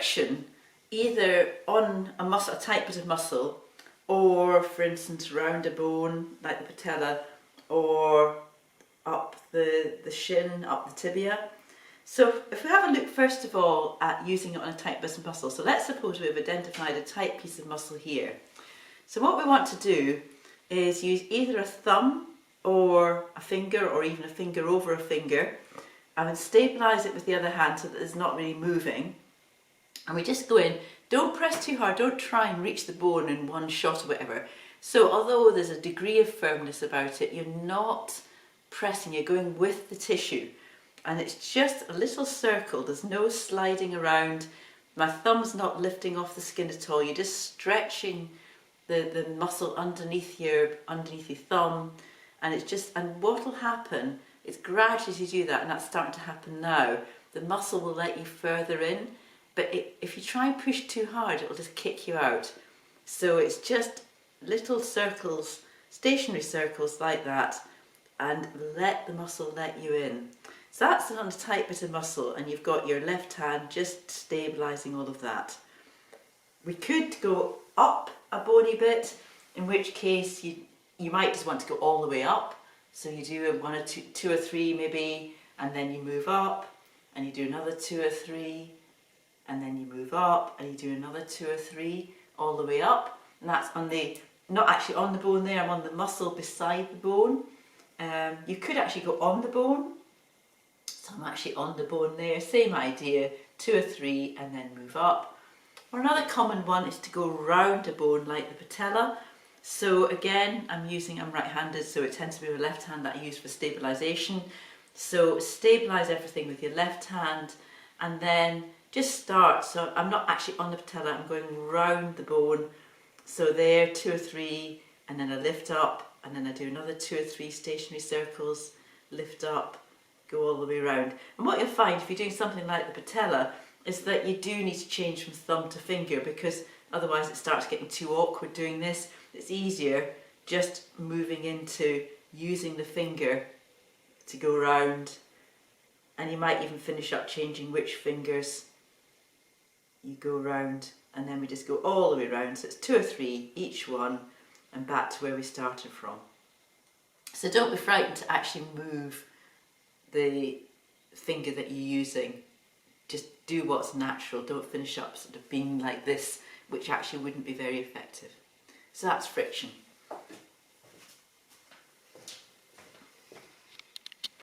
friction either on a muscle, a tight bit of muscle, or for instance around a bone like the patella, or up the shin, up the tibia. So if we have a look first of all at using it on a tight bit of muscle, so let's suppose we've identified a tight piece of muscle here. So what we want to do is use either a thumb or a finger, or even a finger over a finger, and stabilise it with the other hand so that it's not really moving. And we just go in, don't press too hard, don't try and reach the bone in one shot or whatever. So although there's a degree of firmness about it, you're not pressing, you're going with the tissue. And it's just a little circle, there's no sliding around. My thumb's not lifting off the skin at all, you're just stretching the muscle underneath your thumb. And it's just, and what will happen, it's gradually as you do that, and that's starting to happen now, the muscle will let you further in, but if you try and push too hard, it will just kick you out. So it's just little circles, stationary circles like that, and let the muscle let you in. So that's on a tight bit of muscle, and you've got your left hand just stabilising all of that. We could go up a bony bit, in which case you might just want to go all the way up. So you do one or two or three maybe, and then you move up, and you do another 2 or 3, and then you move up, and you do another 2 or 3 all the way up. And that's on the, not actually on the bone there, I'm on the muscle beside the bone. You could actually go on the bone. So I'm actually on the bone there, same idea, 2 or 3, and then move up. Or another common one is to go round a bone like the patella. So again, I'm right-handed, so it tends to be the left hand that I use for stabilisation. So stabilise everything with your left hand, and then just start. So I'm not actually on the patella, I'm going round the bone. So there, 2 or 3, and then I lift up, and then I do another 2 or 3 stationary circles, lift up, go all the way around. And what you'll find if you're doing something like the patella is that you do need to change from thumb to finger, because otherwise it starts getting too awkward doing this. It's easier just moving into using the finger to go round, and you might even finish up changing which fingers you go round, and then we just go all the way round. So it's 2 or 3 each one, and back to where we started from. So don't be frightened to actually move the finger that you're using. Just do what's natural, don't finish up sort of being like this, which actually wouldn't be very effective. So that's friction.